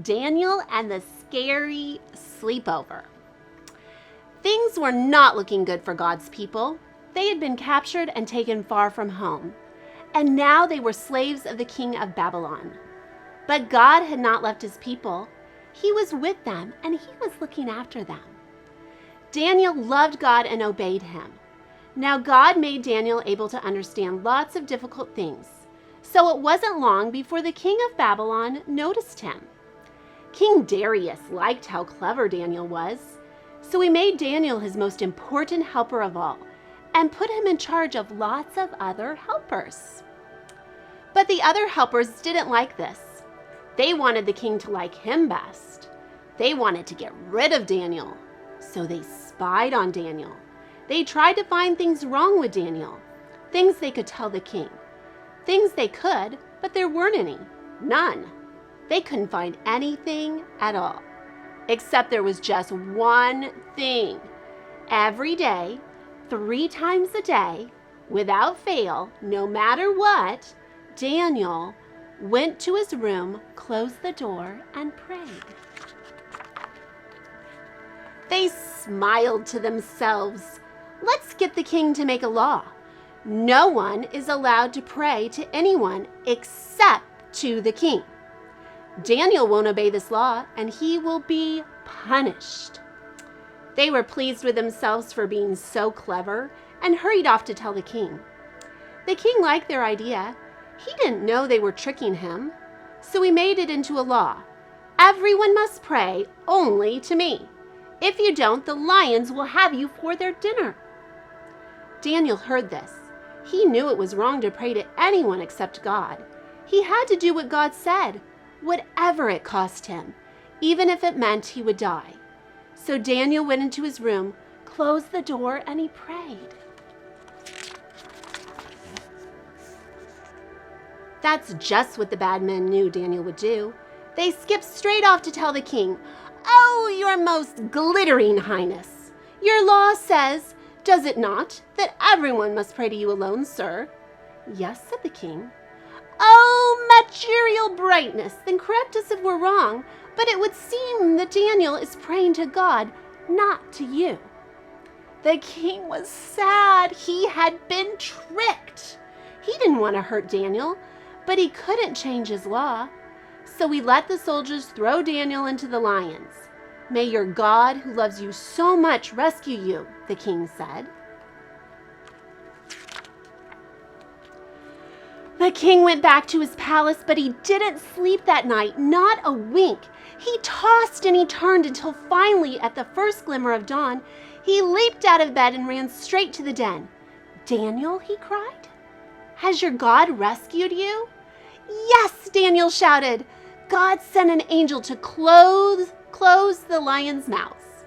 Daniel and the Scary Sleepover. Things were not looking good for God's people. They had been captured and taken far from home, and now they were slaves of the king of Babylon. But God had not left his people. He was with them, and he was looking after them. Daniel loved God and obeyed him. Now God made Daniel able to understand lots of difficult things, so it wasn't long before the king of Babylon noticed him. King Darius liked how clever Daniel was, so he made Daniel his most important helper of all and put him in charge of lots of other helpers. But the other helpers didn't like this. They wanted the king to like him best. They wanted to get rid of Daniel, so they spied on Daniel. They tried to find things wrong with Daniel, things they could tell the king. Things they could, but there weren't any. None. They couldn't find anything at all. Except there was just one thing. Every day, 3 times a day, without fail, no matter what, Daniel went to his room, closed the door, and prayed. They smiled to themselves. Let's get the king to make a law. No one is allowed to pray to anyone except to the king. Daniel won't obey this law, and he will be punished. They were pleased with themselves for being so clever and hurried off to tell the king. The king liked their idea. He didn't know they were tricking him, so he made it into a law. Everyone must pray only to me. If you don't, the lions will have you for their dinner. Daniel heard this. He knew it was wrong to pray to anyone except God. He had to do what God said, whatever it cost him, even if it meant he would die. So Daniel went into his room, closed the door, and he prayed. That's just what the bad men knew Daniel would do. They skipped straight off to tell the king, "Oh, your most glittering highness, your law says, does it not, that everyone must pray to you alone, sir?" "Yes," said the king. "Oh, material brightness, then correct us if we're wrong, but it would seem that Daniel is praying to God, not to you." The king was sad. He had been tricked. He didn't want to hurt Daniel, but he couldn't change his law. So he let the soldiers throw Daniel into the lions. "May your God, who loves you so much, rescue you," the king said. The king went back to his palace, but he didn't sleep that night, not a wink. He tossed and he turned until finally, at the first glimmer of dawn, he leaped out of bed and ran straight to the den. "Daniel," he cried, "has your God rescued you?" "Yes," Daniel shouted. "God sent an angel to close the lion's mouths."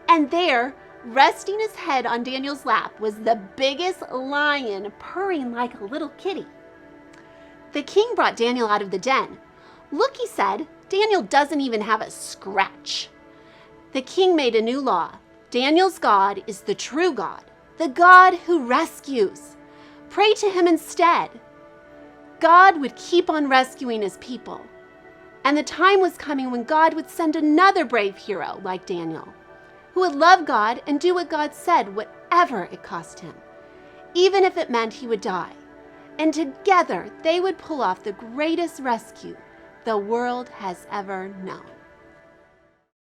And there, resting his head on Daniel's lap, was the biggest lion, purring like a little kitty. The king brought Daniel out of the den. "Look," he said, "Daniel doesn't even have a scratch." The king made a new law. Daniel's God is the true God, the God who rescues. Pray to him instead. God would keep on rescuing his people. And the time was coming when God would send another brave hero like Daniel, who would love God and do what God said, whatever it cost him, even if it meant he would die. And together they would pull off the greatest rescue the world has ever known.